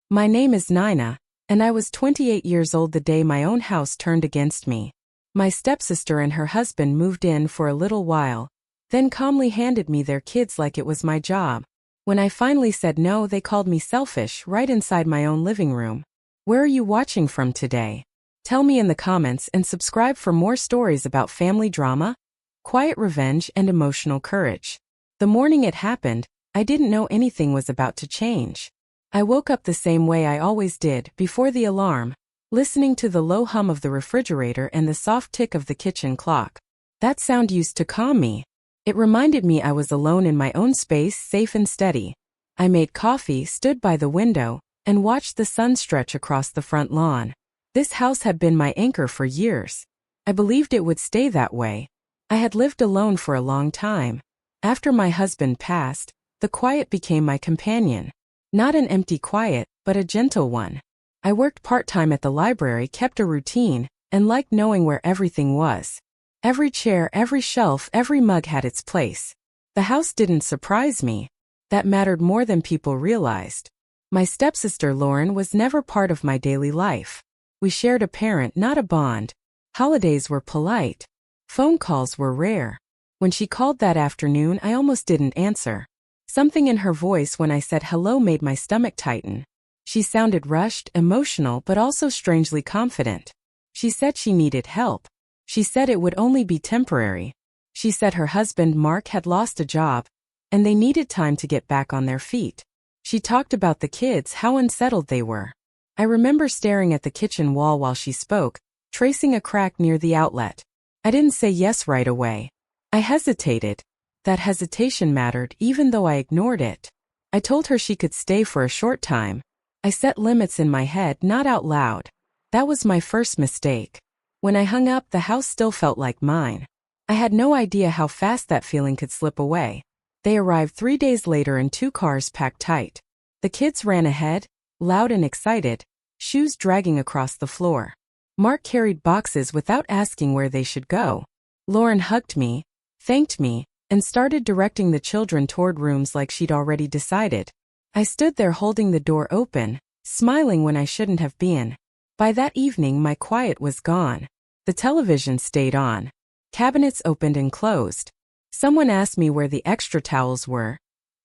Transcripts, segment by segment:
My name is Naina, and I was 28 years old the day my own house turned against me. My stepsister and her husband moved in for a little while, then calmly handed me their kids like it was my job. When I finally said no, they called me selfish right inside my own living room. Where are you watching from today? Tell me in the comments and subscribe for more stories about family drama, quiet revenge, and emotional courage. The morning it happened, I didn't know anything was about to change. I woke up the same way I always did, before the alarm, listening to the low hum of the refrigerator and the soft tick of the kitchen clock. That sound used to calm me. It reminded me I was alone in my own space, safe and steady. I made coffee, stood by the window, and watched the sun stretch across the front lawn. This house had been my anchor for years. I believed it would stay that way. I had lived alone for a long time. After my husband passed, the quiet became my companion. Not an empty quiet, but a gentle one. I worked part-time at the library, kept a routine, and liked knowing where everything was. Every chair, every shelf, every mug had its place. The house didn't surprise me. That mattered more than people realized. My stepsister Lauren was never part of my daily life. We shared a parent, not a bond. Holidays were polite. Phone calls were rare. When she called that afternoon, I almost didn't answer. Something in her voice when I said hello made my stomach tighten. She sounded rushed, emotional, but also strangely confident. She said she needed help. She said it would only be temporary. She said her husband Mark had lost a job, and they needed time to get back on their feet. She talked about the kids, how unsettled they were. I remember staring at the kitchen wall while she spoke, tracing a crack near the outlet. I didn't say yes right away. I hesitated. That hesitation mattered, even though I ignored it. I told her she could stay for a short time. I set limits in my head, not out loud. That was my first mistake. When I hung up, the house still felt like mine. I had no idea how fast that feeling could slip away. They arrived 3 days later in 2 cars packed tight. The kids ran ahead, loud and excited, shoes dragging across the floor. Mark carried boxes without asking where they should go. Lauren hugged me, thanked me, and started directing the children toward rooms like she'd already decided. I stood there holding the door open, smiling when I shouldn't have been. By that evening, my quiet was gone. The television stayed on. Cabinets opened and closed. Someone asked me where the extra towels were,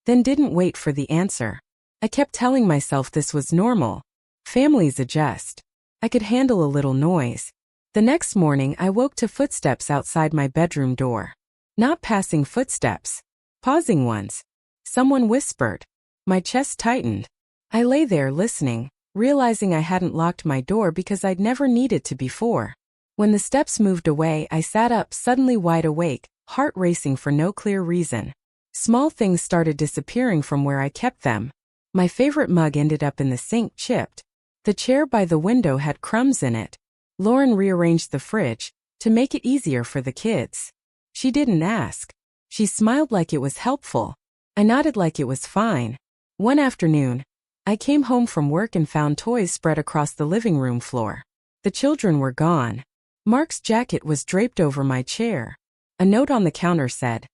then didn't wait for the answer. I kept telling myself this was normal. Families adjust. I could handle a little noise. The next morning, I woke to footsteps outside my bedroom door. Not passing footsteps, pausing ones. Someone whispered. My chest tightened. I lay there listening, realizing I hadn't locked my door because I'd never needed to before. When the steps moved away, I sat up, suddenly wide awake, heart racing for no clear reason. Small things started disappearing from where I kept them. My favorite mug ended up in the sink, chipped. The chair by the window had crumbs in it. Lauren rearranged the fridge to make it easier for the kids. She didn't ask. She smiled like it was helpful. I nodded like it was fine. One afternoon, I came home from work and found toys spread across the living room floor. The children were gone. Mark's jacket was draped over my chair. A note on the counter said,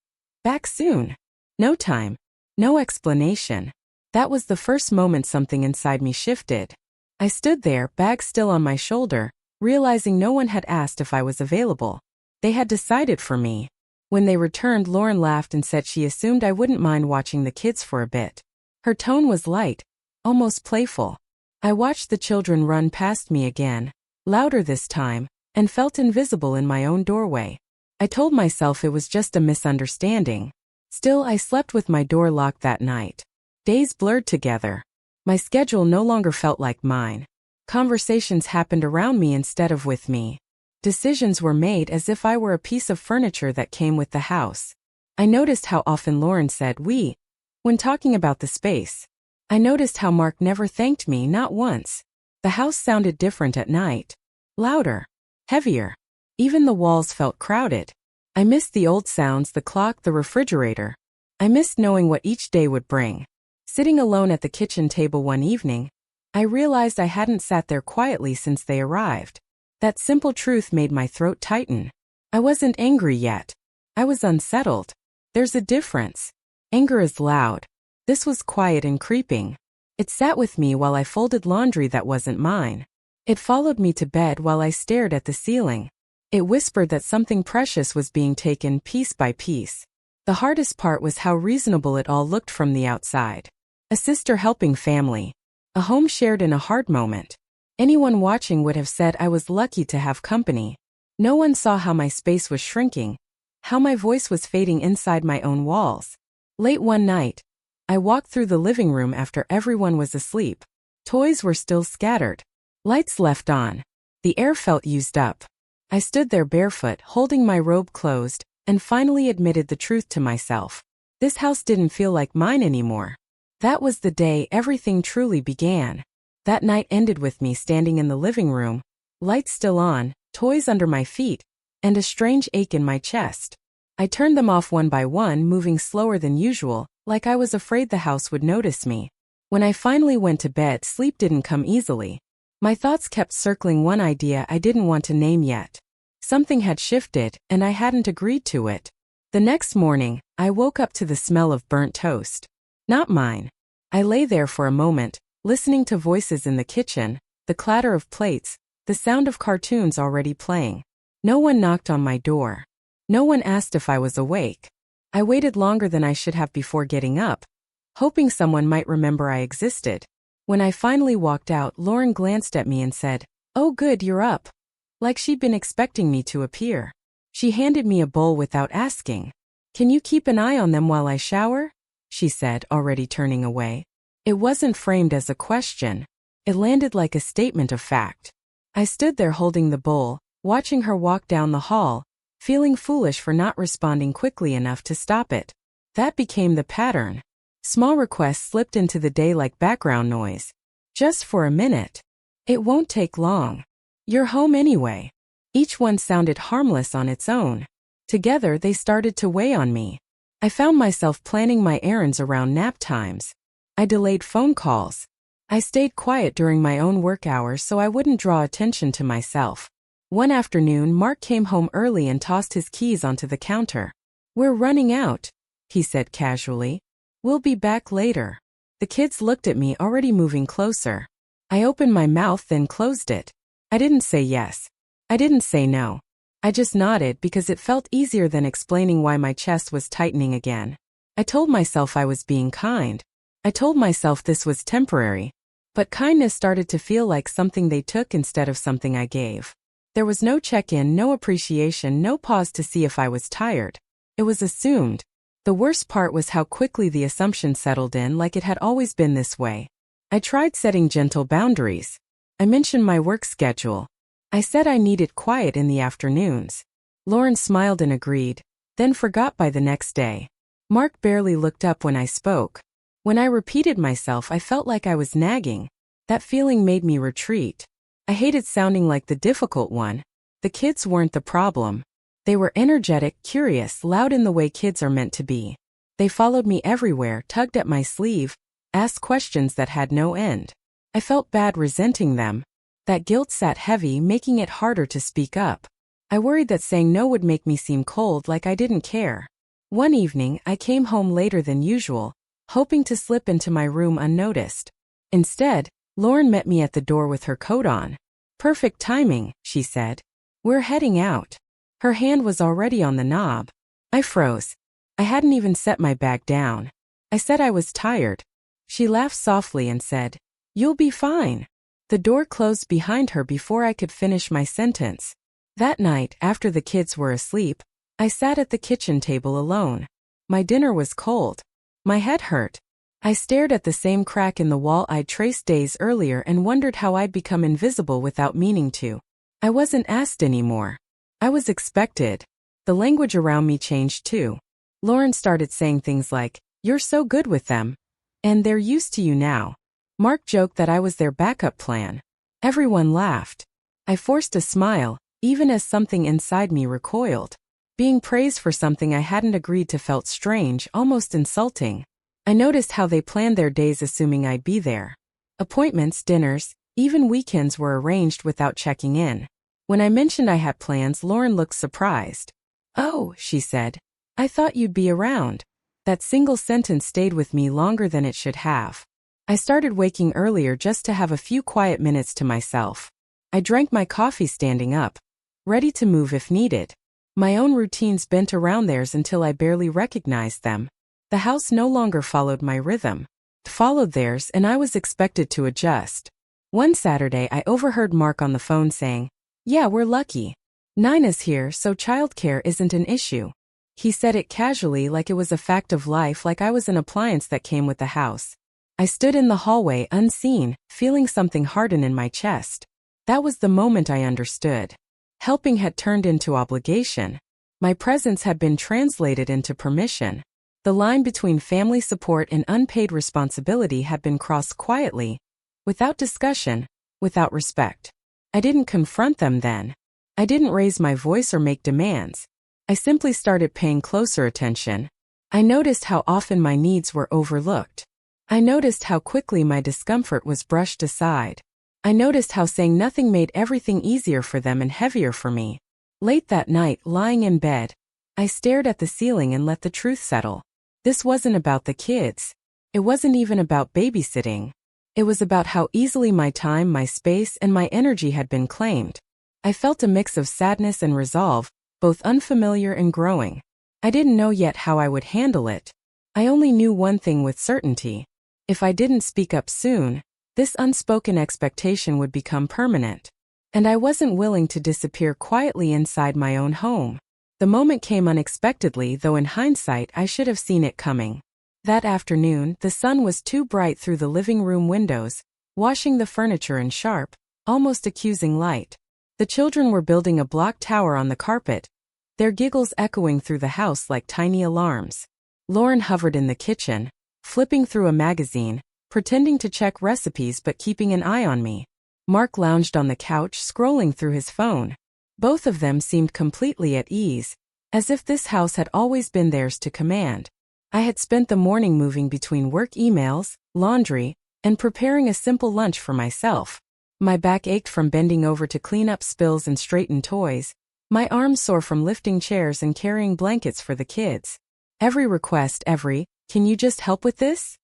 "Back soon." No time. No explanation. That was the first moment something inside me shifted. I stood there, bag still on my shoulder, realizing no one had asked if I was available. They had decided for me. When they returned, Lauren laughed and said she assumed I wouldn't mind watching the kids for a bit. Her tone was light, almost playful. I watched the children run past me again, louder this time, and felt invisible in my own doorway. I told myself it was just a misunderstanding. Still, I slept with my door locked that night. Days blurred together. My schedule no longer felt like mine. Conversations happened around me instead of with me. Decisions were made as if I were a piece of furniture that came with the house. I noticed how often Lauren said "we" when talking about the space. I noticed how Mark never thanked me, not once. The house sounded different at night. Louder. Heavier. Even the walls felt crowded. I missed the old sounds, the clock, the refrigerator. I missed knowing what each day would bring. Sitting alone at the kitchen table one evening, I realized I hadn't sat there quietly since they arrived. That simple truth made my throat tighten. I wasn't angry yet. I was unsettled. There's a difference. Anger is loud. This was quiet and creeping. It sat with me while I folded laundry that wasn't mine. It followed me to bed while I stared at the ceiling. It whispered that something precious was being taken piece by piece. The hardest part was how reasonable it all looked from the outside. A sister helping family. A home shared in a hard moment. Anyone watching would have said I was lucky to have company. No one saw how my space was shrinking, how my voice was fading inside my own walls. Late one night, I walked through the living room after everyone was asleep. Toys were still scattered. Lights left on. The air felt used up. I stood there barefoot, holding my robe closed, and finally admitted the truth to myself. This house didn't feel like mine anymore. That was the day everything truly began. That night ended with me standing in the living room, lights still on, toys under my feet, and a strange ache in my chest. I turned them off one by one, moving slower than usual, like I was afraid the house would notice me. When I finally went to bed, sleep didn't come easily. My thoughts kept circling one idea I didn't want to name yet. Something had shifted, and I hadn't agreed to it. The next morning, I woke up to the smell of burnt toast. Not mine. I lay there for a moment, listening to voices in the kitchen, the clatter of plates, the sound of cartoons already playing. No one knocked on my door. No one asked if I was awake. I waited longer than I should have before getting up, hoping someone might remember I existed. When I finally walked out, Lauren glanced at me and said, "Oh good, you're up." Like she'd been expecting me to appear. She handed me a bowl without asking. "Can you keep an eye on them while I shower?" she said, already turning away. It wasn't framed as a question. It landed like a statement of fact. I stood there holding the bowl, watching her walk down the hall, feeling foolish for not responding quickly enough to stop it. That became the pattern. Small requests slipped into the day like background noise. Just for a minute. It won't take long. You're home anyway. Each one sounded harmless on its own. Together they started to weigh on me. I found myself planning my errands around nap times. I delayed phone calls. I stayed quiet during my own work hours so I wouldn't draw attention to myself. One afternoon, Mark came home early and tossed his keys onto the counter. "We're running out," he said casually. "We'll be back later." The kids looked at me, already moving closer. I opened my mouth, then closed it. I didn't say yes. I didn't say no. I just nodded because it felt easier than explaining why my chest was tightening again. I told myself I was being kind. I told myself this was temporary. But kindness started to feel like something they took instead of something I gave. There was no check-in, no appreciation, no pause to see if I was tired. It was assumed. The worst part was how quickly the assumption settled in, like it had always been this way. I tried setting gentle boundaries. I mentioned my work schedule. I said I needed quiet in the afternoons. Lauren smiled and agreed, then forgot by the next day. Mark barely looked up when I spoke. When I repeated myself, I felt like I was nagging. That feeling made me retreat. I hated sounding like the difficult one. The kids weren't the problem. They were energetic, curious, loud in the way kids are meant to be. They followed me everywhere, tugged at my sleeve, asked questions that had no end. I felt bad resenting them. That guilt sat heavy, making it harder to speak up. I worried that saying no would make me seem cold, like I didn't care. One evening, I came home later than usual, hoping to slip into my room unnoticed. Instead, Lauren met me at the door with her coat on. "Perfect timing," she said. "We're heading out." Her hand was already on the knob. I froze. I hadn't even set my bag down. I said I was tired. She laughed softly and said, "You'll be fine." The door closed behind her before I could finish my sentence. That night, after the kids were asleep, I sat at the kitchen table alone. My dinner was cold. My head hurt. I stared at the same crack in the wall I'd traced days earlier and wondered how I'd become invisible without meaning to. I wasn't asked anymore. I was expected. The language around me changed too. Lauren started saying things like, "You're so good with them," and "They're used to you now." Mark joked that I was their backup plan. Everyone laughed. I forced a smile, even as something inside me recoiled. Being praised for something I hadn't agreed to felt strange, almost insulting. I noticed how they planned their days assuming I'd be there. Appointments, dinners, even weekends were arranged without checking in. When I mentioned I had plans, Lauren looked surprised. "Oh," she said, "I thought you'd be around." That single sentence stayed with me longer than it should have. I started waking earlier just to have a few quiet minutes to myself. I drank my coffee standing up, ready to move if needed. My own routines bent around theirs until I barely recognized them. The house no longer followed my rhythm. It followed theirs, and I was expected to adjust. One Saturday I overheard Mark on the phone saying, "Yeah, we're lucky. Naina's here, so childcare isn't an issue." He said it casually, like it was a fact of life, like I was an appliance that came with the house. I stood in the hallway unseen, feeling something harden in my chest. That was the moment I understood. Helping had turned into obligation. My presence had been translated into permission. The line between family support and unpaid responsibility had been crossed quietly, without discussion, without respect. I didn't confront them then. I didn't raise my voice or make demands. I simply started paying closer attention. I noticed how often my needs were overlooked. I noticed how quickly my discomfort was brushed aside. I noticed how saying nothing made everything easier for them and heavier for me. Late that night, lying in bed, I stared at the ceiling and let the truth settle. This wasn't about the kids. It wasn't even about babysitting. It was about how easily my time, my space, and my energy had been claimed. I felt a mix of sadness and resolve, both unfamiliar and growing. I didn't know yet how I would handle it. I only knew one thing with certainty. If I didn't speak up soon, this unspoken expectation would become permanent. And I wasn't willing to disappear quietly inside my own home. The moment came unexpectedly, though in hindsight I should have seen it coming. That afternoon, the sun was too bright through the living room windows, washing the furniture in sharp, almost accusing light. The children were building a block tower on the carpet, their giggles echoing through the house like tiny alarms. Lauren hovered in the kitchen, flipping through a magazine, pretending to check recipes but keeping an eye on me. Mark lounged on the couch, scrolling through his phone. Both of them seemed completely at ease, as if this house had always been theirs to command. I had spent the morning moving between work emails, laundry, and preparing a simple lunch for myself. My back ached from bending over to clean up spills and straighten toys, my arms sore from lifting chairs and carrying blankets for the kids. Every request, "Can you just help with this?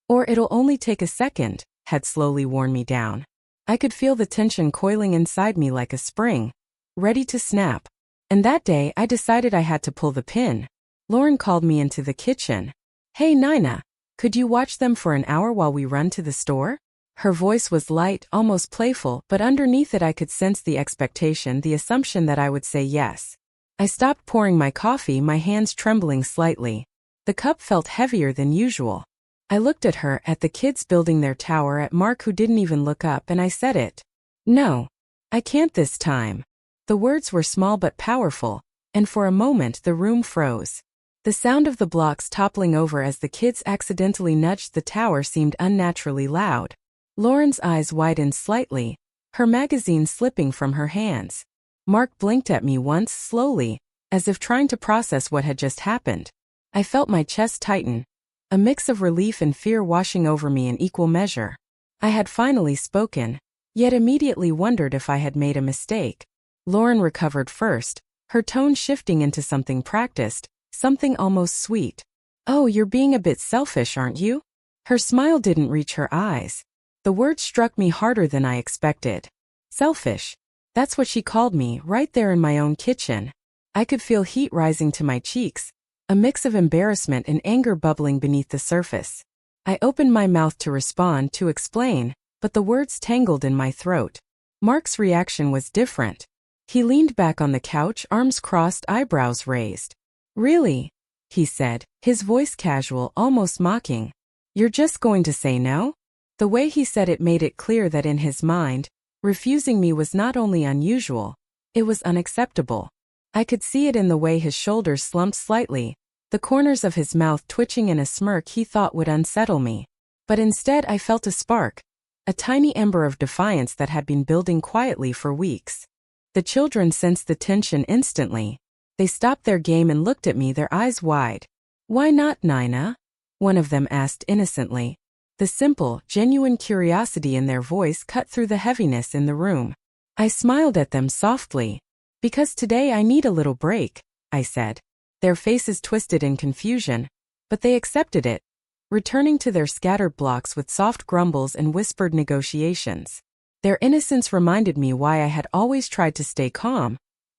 Or it'll only take a second," had slowly worn me down. I could feel the tension coiling inside me like a spring, ready to snap. And that day I decided I had to pull the pin. Lauren called me into the kitchen. "Hey Naina, could you watch them for an hour while we run to the store?" Her voice was light, almost playful, but underneath it I could sense the expectation, the assumption that I would say yes. I stopped pouring my coffee, my hands trembling slightly. The cup felt heavier than usual. I looked at her, at the kids building their tower, at Mark who didn't even look up, and I said it. "No, I can't this time." The words were small but powerful, and for a moment the room froze. The sound of the blocks toppling over as the kids accidentally nudged the tower seemed unnaturally loud. Lauren's eyes widened slightly, her magazine slipping from her hands. Mark blinked at me once, slowly, as if trying to process what had just happened. I felt my chest tighten, a mix of relief and fear washing over me in equal measure. I had finally spoken, yet immediately wondered if I had made a mistake. Lauren recovered first, her tone shifting into something practiced, something almost sweet. "Oh, you're being a bit selfish, aren't you?" Her smile didn't reach her eyes. The word struck me harder than I expected. Selfish. That's what she called me, right there in my own kitchen. I could feel heat rising to my cheeks, a mix of embarrassment and anger bubbling beneath the surface. I opened my mouth to respond, to explain, but the words tangled in my throat. Mark's reaction was different. He leaned back on the couch, arms crossed, eyebrows raised. "Really?" he said, his voice casual, almost mocking. "You're just going to say no?" The way he said it made it clear that in his mind, refusing me was not only unusual, it was unacceptable. I could see it in the way his shoulders slumped slightly, the corners of his mouth twitching in a smirk he thought would unsettle me. But instead I felt a spark, a tiny ember of defiance that had been building quietly for weeks. The children sensed the tension instantly. They stopped their game and looked at me, their eyes wide. "Why not, Naina?" one of them asked innocently. The simple, genuine curiosity in their voice cut through the heaviness in the room. I smiled at them softly. "Because today I need a little break," I said. Their faces twisted in confusion, but they accepted it. returning to their scattered blocks with soft grumbles and whispered negotiations. Their innocence reminded me why I had always tried to stay calm,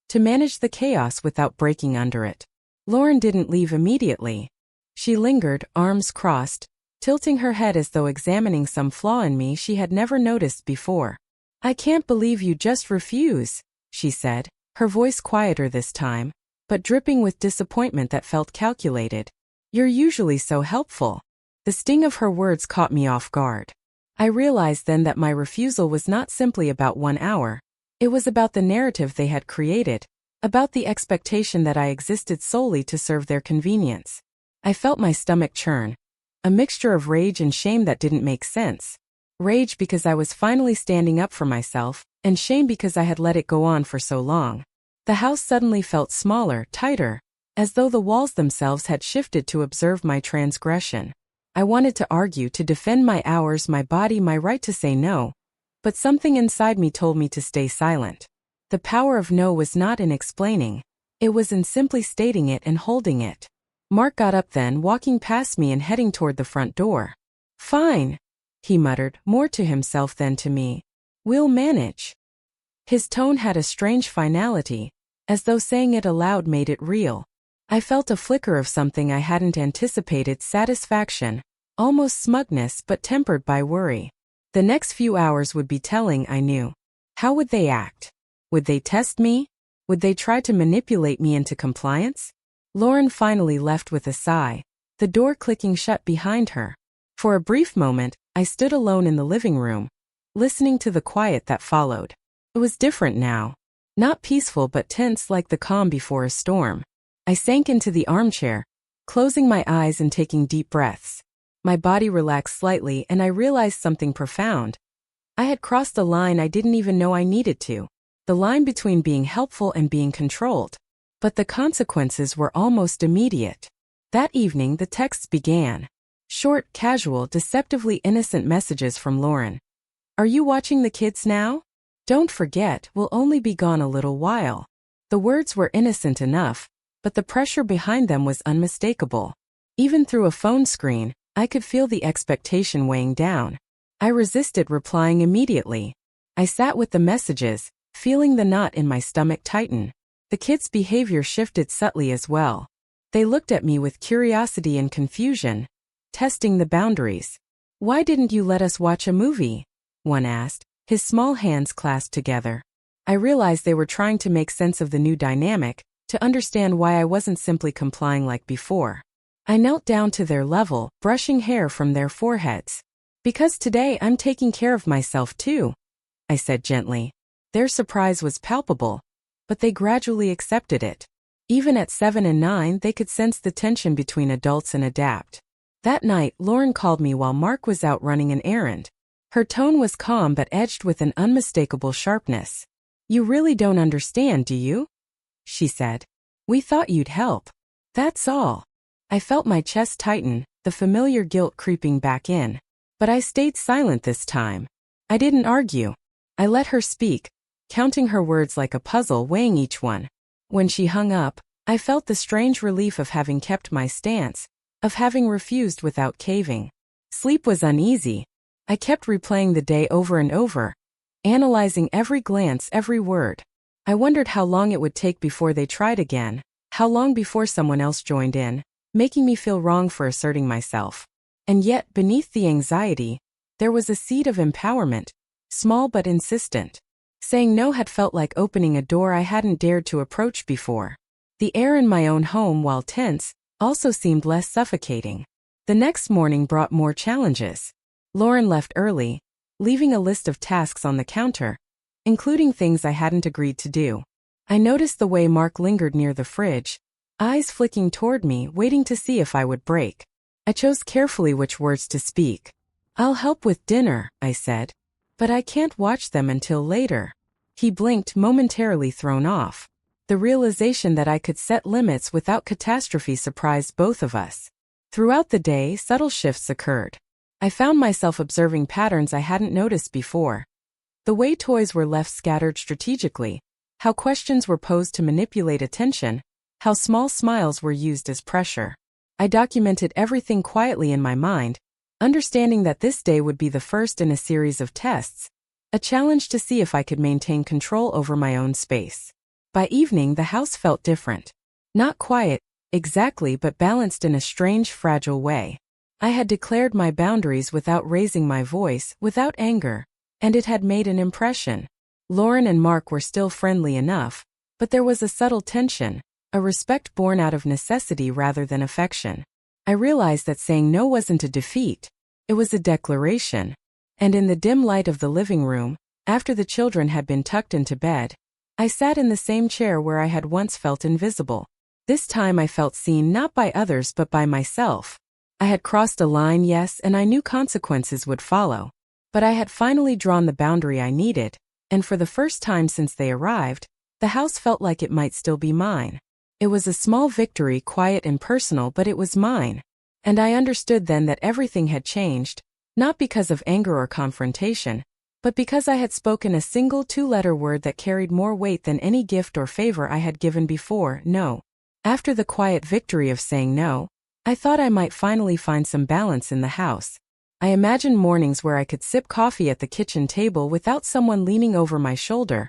to manage the chaos without breaking under it. Lauren didn't leave immediately. She lingered, arms crossed, tilting her head as though examining some flaw in me she had never noticed before. "I can't believe you just refuse," she said, her voice quieter this time, but dripping with disappointment that felt calculated. "You're usually so helpful." The sting of her words caught me off guard. I realized then that my refusal was not simply about 1 hour. It was about the narrative they had created, about the expectation that I existed solely to serve their convenience. I felt my stomach churn, a mixture of rage and shame that didn't make sense. Rage because I was finally standing up for myself, and shame because I had let it go on for so long. The house suddenly felt smaller, tighter, as though the walls themselves had shifted to observe my transgression. I wanted to argue, to defend my hours, my body, my right to say no, but something inside me told me to stay silent. The power of no was not in explaining. It was in simply stating it and holding it. Mark got up then, walking past me and heading toward the front door. "Fine," he muttered, more to himself than to me. "We'll manage." His tone had a strange finality, as though saying it aloud made it real. I felt a flicker of something I hadn't anticipated, satisfaction, almost smugness, but tempered by worry. The next few hours would be telling, I knew. How would they act? Would they test me? Would they try to manipulate me into compliance? Lauren finally left with a sigh, the door clicking shut behind her. For a brief moment, I stood alone in the living room, listening to the quiet that followed. It was different now. Not peaceful but tense, like the calm before a storm. I sank into the armchair, closing my eyes and taking deep breaths. My body relaxed slightly and I realized something profound. I had crossed a line I didn't even know I needed to. The line between being helpful and being controlled. But the consequences were almost immediate. That evening the texts began. Short, casual, deceptively innocent messages from Lauren. "Are you watching the kids now? Don't forget, we'll only be gone a little while." The words were innocent enough, but the pressure behind them was unmistakable. Even through a phone screen, I could feel the expectation weighing down. I resisted replying immediately. I sat with the messages, feeling the knot in my stomach tighten. The kids' behavior shifted subtly as well. They looked at me with curiosity and confusion, testing the boundaries. "Why didn't you let us watch a movie?" one asked, his small hands clasped together. I realized they were trying to make sense of the new dynamic, to understand why I wasn't simply complying like before. I knelt down to their level, brushing hair from their foreheads. "Because today I'm taking care of myself too," I said gently. Their surprise was palpable, but they gradually accepted it. Even at 7 and 9, they could sense the tension between adults and adapt. That night, Lauren called me while Mark was out running an errand. Her tone was calm but edged with an unmistakable sharpness. "You really don't understand, do you?" she said. "We thought you'd help. That's all." I felt my chest tighten, the familiar guilt creeping back in. But I stayed silent this time. I didn't argue. I let her speak, counting her words like a puzzle, weighing each one. When she hung up, I felt the strange relief of having kept my stance, of having refused without caving. Sleep was uneasy. I kept replaying the day over and over, analyzing every glance, every word. I wondered how long it would take before they tried again, how long before someone else joined in, making me feel wrong for asserting myself. And yet, beneath the anxiety, there was a seed of empowerment, small but insistent. Saying no had felt like opening a door I hadn't dared to approach before. The air in my own home, while tense, also seemed less suffocating. The next morning brought more challenges. Lauren left early, leaving a list of tasks on the counter, including things I hadn't agreed to do. I noticed the way Mark lingered near the fridge, eyes flicking toward me, waiting to see if I would break. I chose carefully which words to speak. "I'll help with dinner," I said. "But I can't watch them until later." He blinked, momentarily thrown off. The realization that I could set limits without catastrophe surprised both of us. Throughout the day, subtle shifts occurred. I found myself observing patterns I hadn't noticed before. The way toys were left scattered strategically, how questions were posed to manipulate attention, how small smiles were used as pressure. I documented everything quietly in my mind, understanding that this day would be the first in a series of tests, a challenge to see if I could maintain control over my own space. By evening, the house felt different. Not quiet, exactly, but balanced in a strange, fragile way. I had declared my boundaries without raising my voice, without anger, and it had made an impression. Lauren and Mark were still friendly enough, but there was a subtle tension, a respect born out of necessity rather than affection. I realized that saying no wasn't a defeat, it was a declaration. And in the dim light of the living room, after the children had been tucked into bed, I sat in the same chair where I had once felt invisible. This time I felt seen not by others but by myself. I had crossed a line, yes, and I knew consequences would follow. But I had finally drawn the boundary I needed, and for the first time since they arrived, the house felt like it might still be mine. It was a small victory, quiet and personal, but it was mine. And I understood then that everything had changed, not because of anger or confrontation, but because I had spoken a single two-letter word that carried more weight than any gift or favor I had given before: no. After the quiet victory of saying no, I thought I might finally find some balance in the house. I imagined mornings where I could sip coffee at the kitchen table without someone leaning over my shoulder,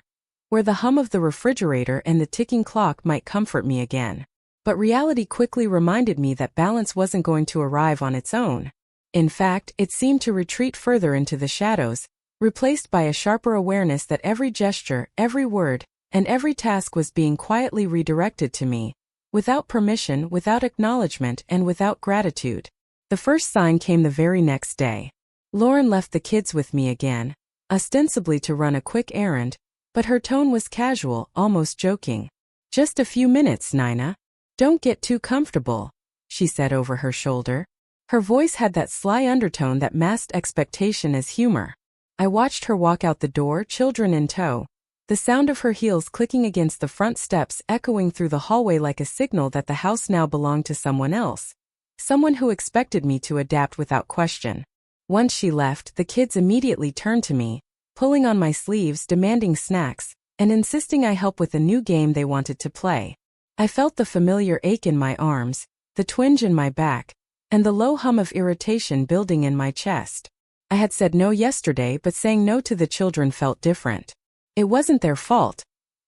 where the hum of the refrigerator and the ticking clock might comfort me again. But reality quickly reminded me that balance wasn't going to arrive on its own. In fact, it seemed to retreat further into the shadows, replaced by a sharper awareness that every gesture, every word, and every task was being quietly redirected to me, without permission, without acknowledgement, and without gratitude. The first sign came the very next day. Lauren left the kids with me again, ostensibly to run a quick errand, but her tone was casual, almost joking. "Just a few minutes, Naina. Don't get too comfortable," she said over her shoulder. Her voice had that sly undertone that masked expectation as humor. I watched her walk out the door, children in tow, the sound of her heels clicking against the front steps echoing through the hallway like a signal that the house now belonged to someone else, someone who expected me to adapt without question. Once she left, the kids immediately turned to me, pulling on my sleeves, demanding snacks, and insisting I help with a new game they wanted to play. I felt the familiar ache in my arms, the twinge in my back, and the low hum of irritation building in my chest. I had said no yesterday, but saying no to the children felt different. It wasn't their fault.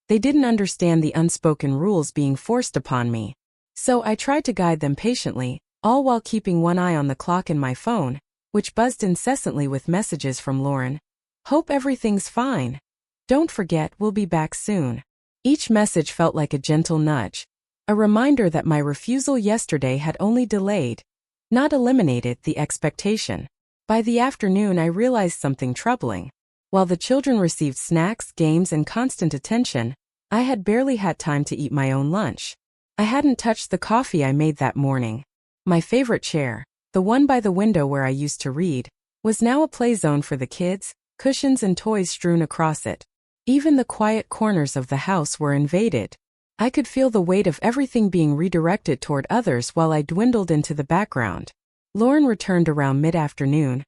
They didn't understand the unspoken rules being forced upon me. So I tried to guide them patiently, all while keeping one eye on the clock in my phone, which buzzed incessantly with messages from Lauren. "Hope everything's fine. Don't forget, we'll be back soon." Each message felt like a gentle nudge, a reminder that my refusal yesterday had only delayed, not eliminated, the expectation. By the afternoon, I realized something troubling. While the children received snacks, games, and constant attention, I had barely had time to eat my own lunch. I hadn't touched the coffee I made that morning. My favorite chair, the one by the window where I used to read, was now a play zone for the kids, cushions and toys strewn across it. Even the quiet corners of the house were invaded. I could feel the weight of everything being redirected toward others while I dwindled into the background. Lauren returned around mid-afternoon,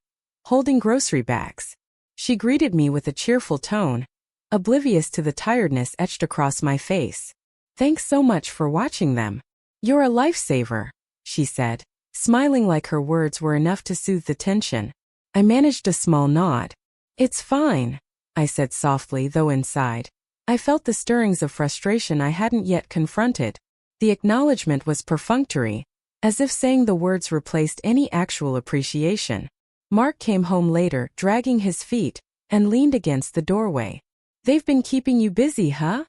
holding grocery bags. She greeted me with a cheerful tone, oblivious to the tiredness etched across my face. "Thanks so much for watching them. You're a lifesaver," she said, smiling like her words were enough to soothe the tension. I managed a small nod. "It's fine," I said softly, though inside I felt the stirrings of frustration I hadn't yet confronted. The acknowledgement was perfunctory, as if saying the words replaced any actual appreciation. Mark came home later, dragging his feet, and leaned against the doorway. "They've been keeping you busy, huh?"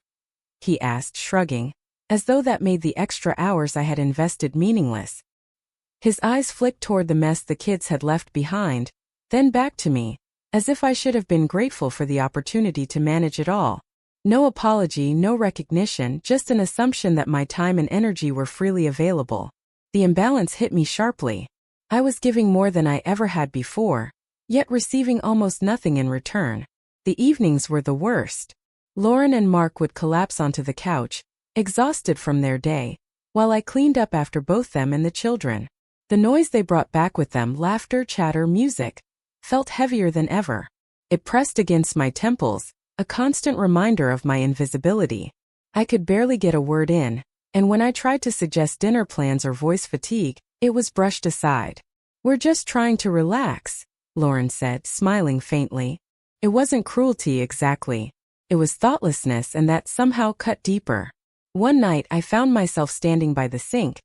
he asked, shrugging, as though that made the extra hours I had invested meaningless. His eyes flicked toward the mess the kids had left behind, then back to me, as if I should have been grateful for the opportunity to manage it all. No apology, no recognition, just an assumption that my time and energy were freely available. The imbalance hit me sharply. I was giving more than I ever had before, yet receiving almost nothing in return. The evenings were the worst. Lauren and Mark would collapse onto the couch, exhausted from their day, while I cleaned up after both them and the children. The noise they brought back with them, laughter, chatter, music, felt heavier than ever. It pressed against my temples, a constant reminder of my invisibility. I could barely get a word in, and when I tried to suggest dinner plans or voice fatigue, It was brushed aside. "We're just trying to relax," Lauren said, smiling faintly. It wasn't cruelty exactly. It was thoughtlessness, and that somehow cut deeper. One night I found myself standing by the sink,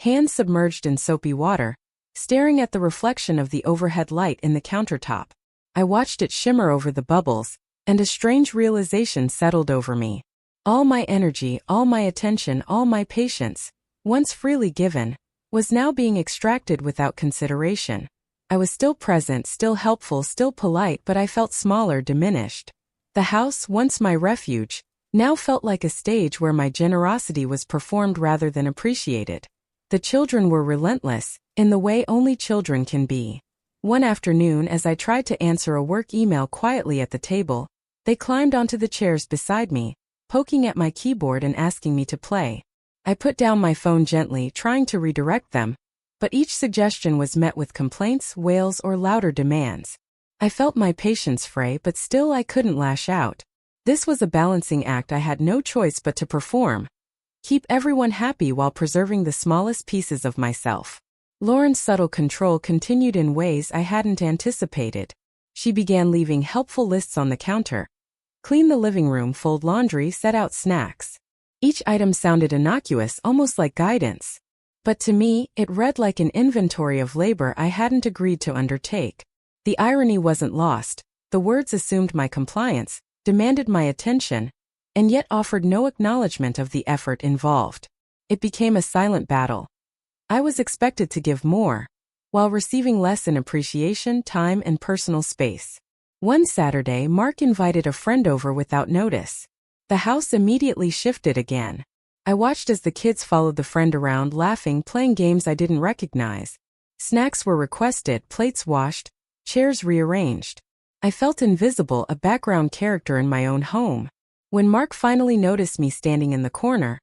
hands submerged in soapy water, staring at the reflection of the overhead light in the countertop. I watched it shimmer over the bubbles, and a strange realization settled over me. All my energy, all my attention, all my patience, once freely given, was now being extracted without consideration. I was still present, still helpful, still polite, but I felt smaller, diminished. The house, once my refuge, now felt like a stage where my generosity was performed rather than appreciated. The children were relentless, in the way only children can be. One afternoon, as I tried to answer a work email quietly at the table, they climbed onto the chairs beside me, poking at my keyboard and asking me to play. I put down my phone gently, trying to redirect them, but each suggestion was met with complaints, wails, or louder demands. I felt my patience fray, but still I couldn't lash out. This was a balancing act I had no choice but to perform. Keep everyone happy while preserving the smallest pieces of myself. Lauren's subtle control continued in ways I hadn't anticipated. She began leaving helpful lists on the counter. Clean the living room, fold laundry, set out snacks. Each item sounded innocuous, almost like guidance. But to me, it read like an inventory of labor I hadn't agreed to undertake. The irony wasn't lost. The words assumed my compliance, demanded my attention, and yet offered no acknowledgment of the effort involved. It became a silent battle. I was expected to give more, while receiving less in appreciation, time, and personal space. One Saturday, Mark invited a friend over without notice. The house immediately shifted again. I watched as the kids followed the friend around, laughing, playing games I didn't recognize. Snacks were requested, plates washed, chairs rearranged. I felt invisible, a background character in my own home. When Mark finally noticed me standing in the corner,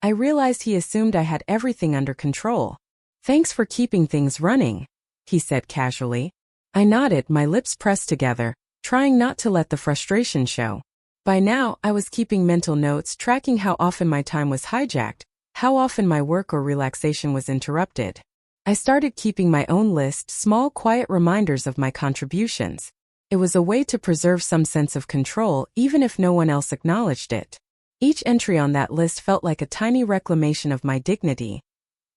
I realized he assumed I had everything under control. "Thanks for keeping things running," he said casually. I nodded, my lips pressed together, trying not to let the frustration show. By now, I was keeping mental notes, tracking how often my time was hijacked, how often my work or relaxation was interrupted. I started keeping my own list, small, quiet reminders of my contributions. It was a way to preserve some sense of control, even if no one else acknowledged it. Each entry on that list felt like a tiny reclamation of my dignity.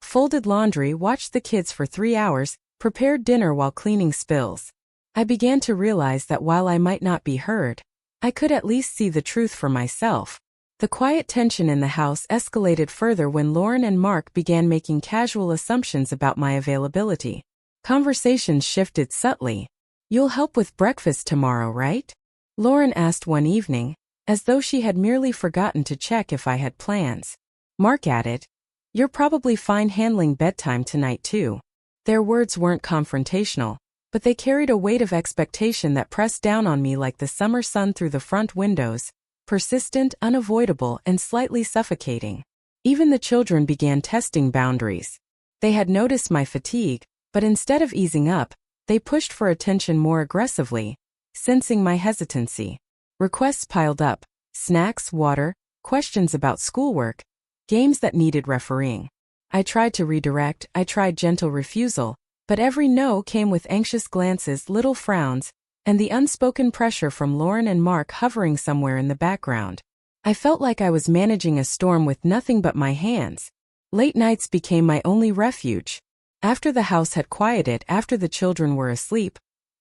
Folded laundry, watched the kids for 3 hours, prepared dinner while cleaning spills. I began to realize that while I might not be heard, I could at least see the truth for myself. The quiet tension in the house escalated further when Lauren and Mark began making casual assumptions about my availability. Conversations shifted subtly. "You'll help with breakfast tomorrow, right?" Lauren asked one evening, as though she had merely forgotten to check if I had plans. Mark added, "You're probably fine handling bedtime tonight too." Their words weren't confrontational, but they carried a weight of expectation that pressed down on me like the summer sun through the front windows, persistent, unavoidable, and slightly suffocating. Even the children began testing boundaries. They had noticed my fatigue, but instead of easing up, they pushed for attention more aggressively, sensing my hesitancy. Requests piled up: snacks, water, questions about schoolwork, games that needed refereeing. I tried to redirect, I tried gentle refusal, but every no came with anxious glances, little frowns, and the unspoken pressure from Lauren and Mark hovering somewhere in the background. I felt like I was managing a storm with nothing but my hands. Late nights became my only refuge. After the house had quieted, after the children were asleep,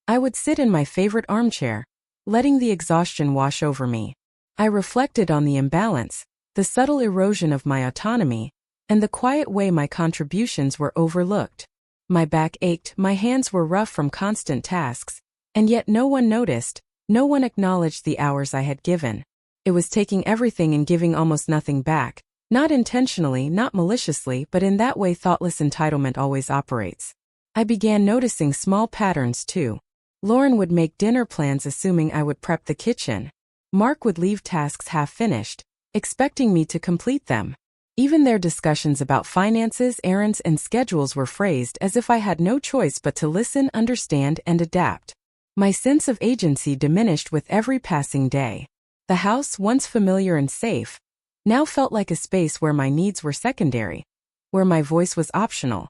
I would sit in my favorite armchair, letting the exhaustion wash over me. I reflected on the imbalance, the subtle erosion of my autonomy, and the quiet way my contributions were overlooked. My back ached, my hands were rough from constant tasks, and yet no one noticed, no one acknowledged the hours I had given. It was taking everything and giving almost nothing back, not intentionally, not maliciously, but in that way thoughtless entitlement always operates. I began noticing small patterns too. Lauren would make dinner plans assuming I would prep the kitchen. Mark would leave tasks half-finished, expecting me to complete them. Even their discussions about finances, errands, and schedules were phrased as if I had no choice but to listen, understand, and adapt. My sense of agency diminished with every passing day. The house, once familiar and safe, now felt like a space where my needs were secondary, where my voice was optional.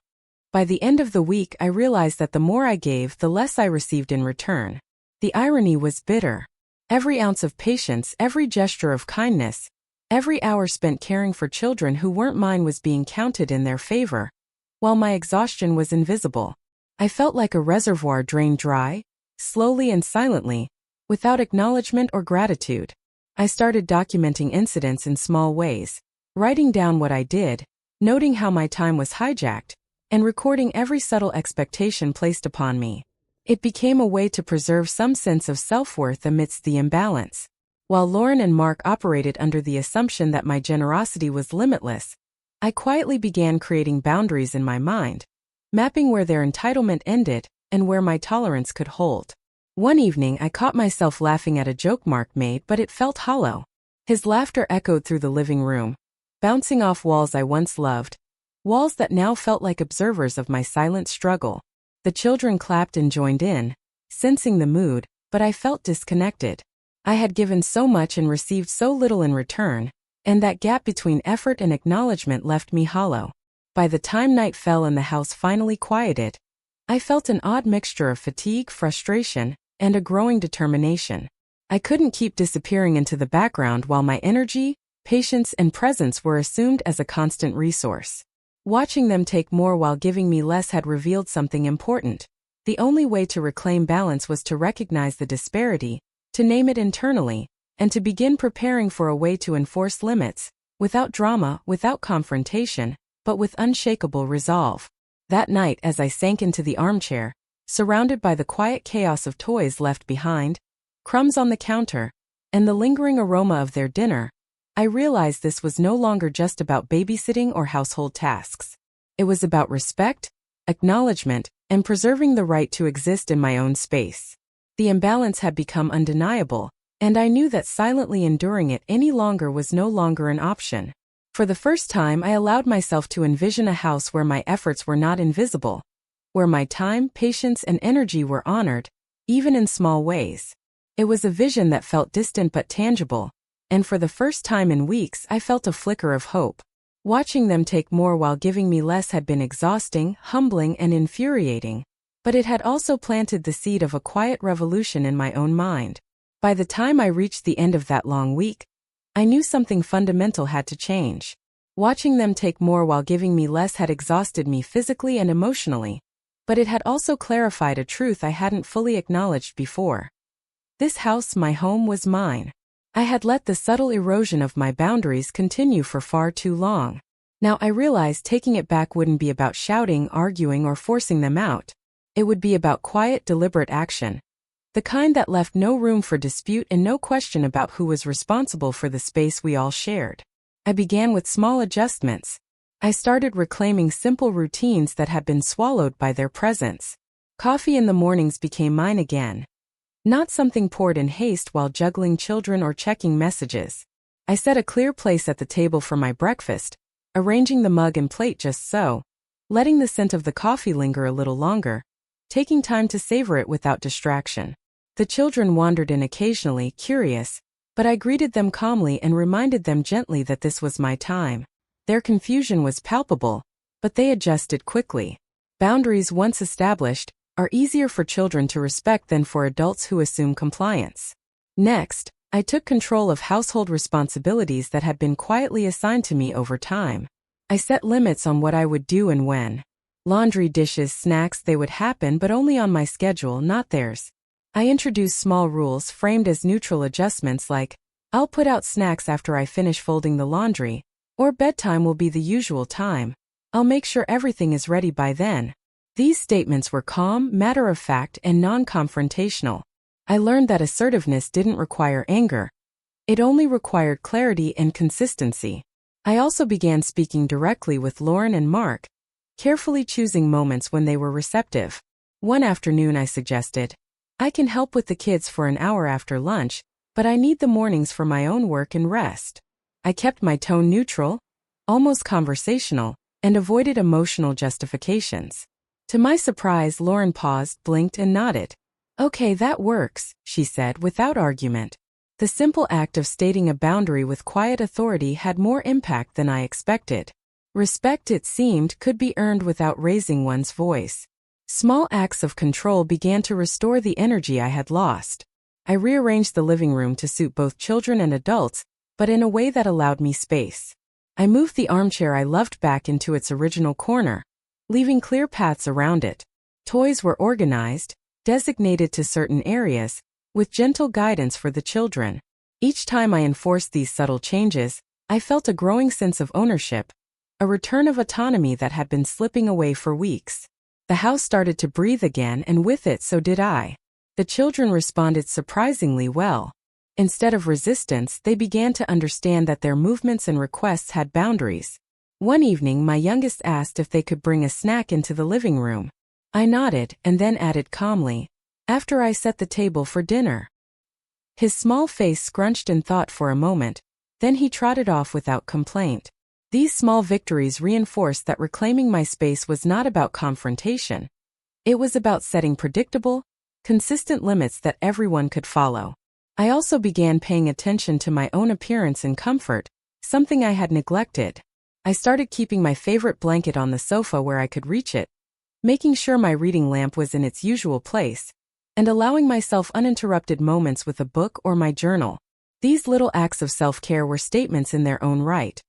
By the end of the week, I realized that the more I gave, the less I received in return. The irony was bitter. Every ounce of patience, every gesture of kindness, every hour spent caring for children who weren't mine was being counted in their favor, while my exhaustion was invisible. I felt like a reservoir drained dry, slowly and silently, without acknowledgement or gratitude. I started documenting incidents in small ways, writing down what I did, noting how my time was hijacked, and recording every subtle expectation placed upon me. It became a way to preserve some sense of self-worth amidst the imbalance. While Lauren and Mark operated under the assumption that my generosity was limitless, I quietly began creating boundaries in my mind, mapping where their entitlement ended and where my tolerance could hold. One evening, I caught myself laughing at a joke Mark made, but it felt hollow. His laughter echoed through the living room, bouncing off walls I once loved, walls that now felt like observers of my silent struggle. The children clapped and joined in, sensing the mood, but I felt disconnected. I had given so much and received so little in return, and that gap between effort and acknowledgement left me hollow. By the time night fell and the house finally quieted, I felt an odd mixture of fatigue, frustration, and a growing determination. I couldn't keep disappearing into the background while my energy, patience, and presence were assumed as a constant resource. Watching them take more while giving me less had revealed something important. The only way to reclaim balance was to recognize the disparity, to name it internally, and to begin preparing for a way to enforce limits, without drama, without confrontation, but with unshakable resolve. That night, as I sank into the armchair, surrounded by the quiet chaos of toys left behind, crumbs on the counter, and the lingering aroma of their dinner, I realized this was no longer just about babysitting or household tasks. It was about respect, acknowledgement, and preserving the right to exist in my own space. The imbalance had become undeniable, and I knew that silently enduring it any longer was no longer an option. For the first time, I allowed myself to envision a house where my efforts were not invisible, where my time, patience, and energy were honored, even in small ways. It was a vision that felt distant but tangible, and for the first time in weeks I felt a flicker of hope. Watching them take more while giving me less had been exhausting, humbling, and infuriating, but it had also planted the seed of a quiet revolution in my own mind. By the time I reached the end of that long week, I knew something fundamental had to change. Watching them take more while giving me less had exhausted me physically and emotionally, but it had also clarified a truth I hadn't fully acknowledged before. This house, my home, was mine. I had let the subtle erosion of my boundaries continue for far too long. Now I realized taking it back wouldn't be about shouting, arguing, or forcing them out. It would be about quiet, deliberate action. The kind that left no room for dispute and no question about who was responsible for the space we all shared. I began with small adjustments. I started reclaiming simple routines that had been swallowed by their presence. Coffee in the mornings became mine again. Not something poured in haste while juggling children or checking messages. I set a clear place at the table for my breakfast, arranging the mug and plate just so, letting the scent of the coffee linger a little longer, taking time to savor it without distraction. The children wandered in occasionally, curious, but I greeted them calmly and reminded them gently that this was my time. Their confusion was palpable, but they adjusted quickly. Boundaries once established are easier for children to respect than for adults who assume compliance. Next, I took control of household responsibilities that had been quietly assigned to me over time. I set limits on what I would do and when. Laundry, dishes, snacks, they would happen, but only on my schedule, not theirs. I introduced small rules framed as neutral adjustments like, I'll put out snacks after I finish folding the laundry, or bedtime will be the usual time. I'll make sure everything is ready by then. These statements were calm, matter-of-fact, and non-confrontational. I learned that assertiveness didn't require anger. It only required clarity and consistency. I also began speaking directly with Lauren and Mark, carefully choosing moments when they were receptive. One afternoon I suggested, I can help with the kids for an hour after lunch, but I need the mornings for my own work and rest. I kept my tone neutral, almost conversational, and avoided emotional justifications. To my surprise, Lauren paused, blinked, and nodded. Okay, that works, she said without argument. The simple act of stating a boundary with quiet authority had more impact than I expected. Respect, it seemed, could be earned without raising one's voice. Small acts of control began to restore the energy I had lost. I rearranged the living room to suit both children and adults, but in a way that allowed me space. I moved the armchair I loved back into its original corner, leaving clear paths around it. Toys were organized, designated to certain areas, with gentle guidance for the children. Each time I enforced these subtle changes, I felt a growing sense of ownership, a return of autonomy that had been slipping away for weeks. The house started to breathe again, and with it so did I. The children responded surprisingly well. Instead of resistance, they began to understand that their movements and requests had boundaries. One evening, my youngest asked if they could bring a snack into the living room. I nodded and then added calmly, "After I set the table for dinner." His small face scrunched in thought for a moment, then he trotted off without complaint. These small victories reinforced that reclaiming my space was not about confrontation. It was about setting predictable, consistent limits that everyone could follow. I also began paying attention to my own appearance and comfort, something I had neglected. I started keeping my favorite blanket on the sofa where I could reach it, making sure my reading lamp was in its usual place, and allowing myself uninterrupted moments with a book or my journal. These little acts of self-care were statements in their own right.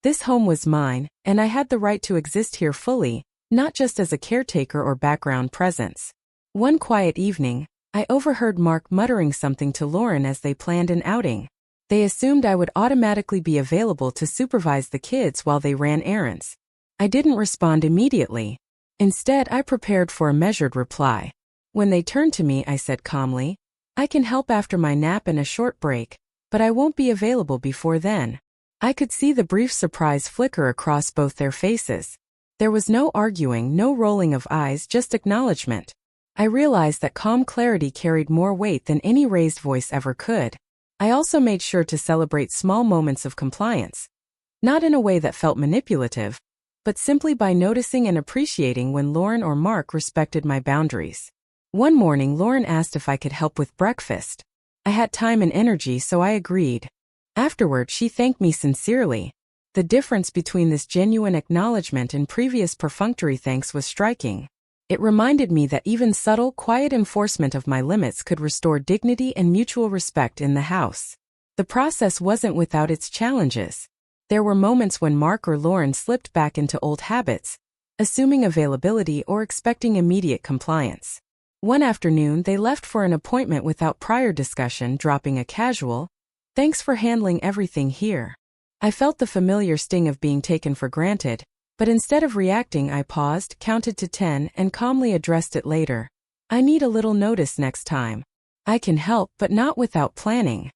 This home was mine, and I had the right to exist here fully, not just as a caretaker or background presence. One quiet evening, I overheard Mark muttering something to Lauren as they planned an outing. They assumed I would automatically be available to supervise the kids while they ran errands. I didn't respond immediately. Instead, I prepared for a measured reply. When they turned to me, I said calmly, "I can help after my nap and a short break, but I won't be available before then." I could see the brief surprise flicker across both their faces. There was no arguing, no rolling of eyes, just acknowledgment. I realized that calm clarity carried more weight than any raised voice ever could. I also made sure to celebrate small moments of compliance. Not in a way that felt manipulative, but simply by noticing and appreciating when Lauren or Mark respected my boundaries. One morning, Lauren asked if I could help with breakfast. I had time and energy, so I agreed. Afterward, she thanked me sincerely. The difference between this genuine acknowledgement and previous perfunctory thanks was striking. It reminded me that even subtle, quiet enforcement of my limits could restore dignity and mutual respect in the house. The process wasn't without its challenges. There were moments when Mark or Lauren slipped back into old habits, assuming availability or expecting immediate compliance. One afternoon, they left for an appointment without prior discussion, dropping a casual, "Thanks for handling everything here." I felt the familiar sting of being taken for granted, but instead of reacting, I paused, counted to 10, and calmly addressed it later. "I need a little notice next time. I can help, but not without planning."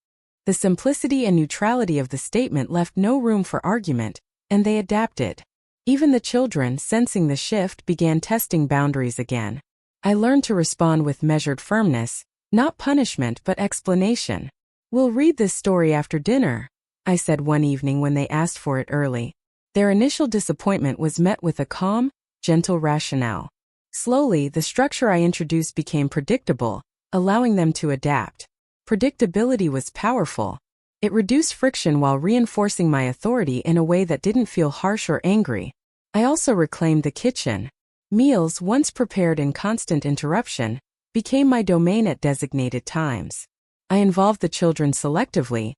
The simplicity and neutrality of the statement left no room for argument, and they adapted. Even the children, sensing the shift, began testing boundaries again. I learned to respond with measured firmness, not punishment but explanation. "We'll read this story after dinner," I said one evening when they asked for it early. Their initial disappointment was met with a calm, gentle rationale. Slowly, the structure I introduced became predictable, allowing them to adapt. Predictability was powerful. It reduced friction while reinforcing my authority in a way that didn't feel harsh or angry. I also reclaimed the kitchen. Meals, once prepared in constant interruption, became my domain at designated times. I involved the children selectively,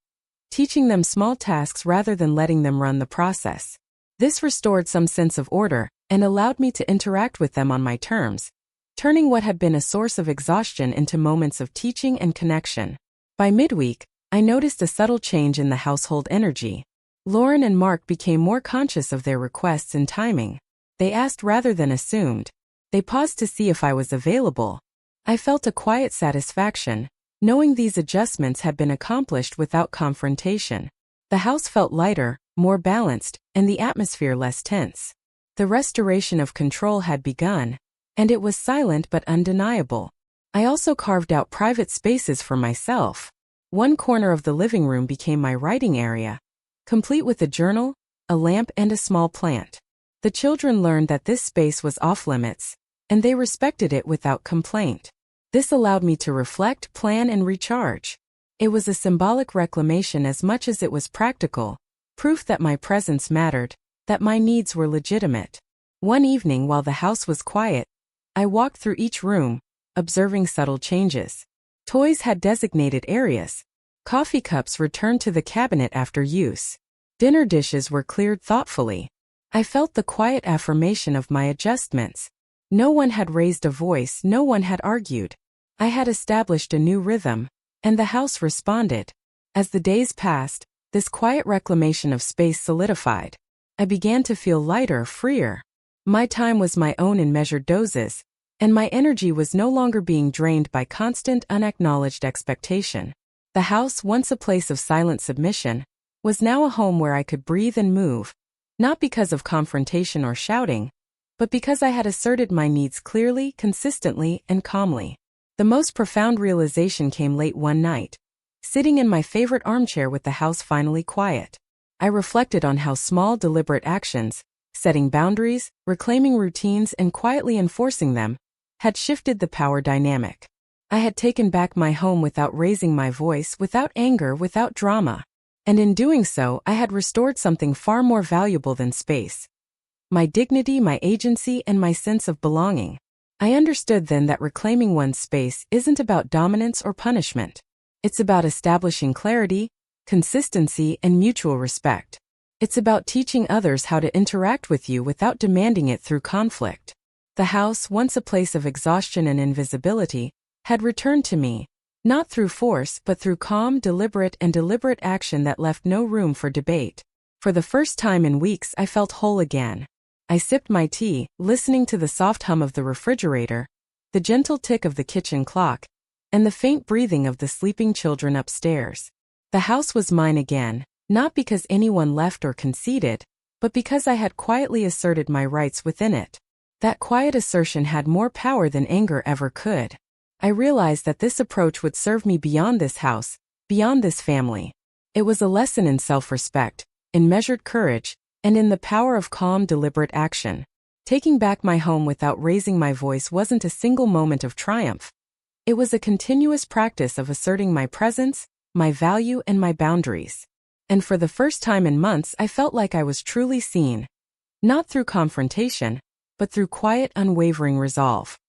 teaching them small tasks rather than letting them run the process. This restored some sense of order and allowed me to interact with them on my terms, turning what had been a source of exhaustion into moments of teaching and connection. By midweek, I noticed a subtle change in the household energy. Lauren and Mark became more conscious of their requests and timing. They asked rather than assumed. They paused to see if I was available. I felt a quiet satisfaction, knowing these adjustments had been accomplished without confrontation. The house felt lighter, more balanced, and the atmosphere less tense. The restoration of control had begun, and it was silent but undeniable. I also carved out private spaces for myself. One corner of the living room became my writing area, complete with a journal, a lamp, and a small plant. The children learned that this space was off-limits, and they respected it without complaint. This allowed me to reflect, plan, and recharge. It was a symbolic reclamation as much as it was practical, proof that my presence mattered, that my needs were legitimate. One evening while the house was quiet, I walked through each room, observing subtle changes. Toys had designated areas. Coffee cups returned to the cabinet after use. Dinner dishes were cleared thoughtfully. I felt the quiet affirmation of my adjustments. No one had raised a voice, no one had argued. I had established a new rhythm, and the house responded. As the days passed, this quiet reclamation of space solidified. I began to feel lighter, freer. My time was my own in measured doses, and my energy was no longer being drained by constant, unacknowledged expectation. The house, once a place of silent submission, was now a home where I could breathe and move, not because of confrontation or shouting, but because I had asserted my needs clearly, consistently, and calmly. The most profound realization came late one night. Sitting in my favorite armchair with the house finally quiet, I reflected on how small, deliberate actions, setting boundaries, reclaiming routines, and quietly enforcing them, had shifted the power dynamic. I had taken back my home without raising my voice, without anger, without drama. And in doing so, I had restored something far more valuable than space: my dignity, my agency, and my sense of belonging. I understood then that reclaiming one's space isn't about dominance or punishment. It's about establishing clarity, consistency, and mutual respect. It's about teaching others how to interact with you without demanding it through conflict. The house, once a place of exhaustion and invisibility, had returned to me, not through force but through calm, deliberate action that left no room for debate. For the first time in weeks, I felt whole again. I sipped my tea, listening to the soft hum of the refrigerator, the gentle tick of the kitchen clock, and the faint breathing of the sleeping children upstairs. The house was mine again, not because anyone left or conceded, but because I had quietly asserted my rights within it. That quiet assertion had more power than anger ever could. I realized that this approach would serve me beyond this house, beyond this family. It was a lesson in self-respect, in measured courage, and in the power of calm, deliberate action. Taking back my home without raising my voice wasn't a single moment of triumph. It was a continuous practice of asserting my presence, my value, and my boundaries. And for the first time in months, I felt like I was truly seen. Not through confrontation, but through quiet, unwavering resolve.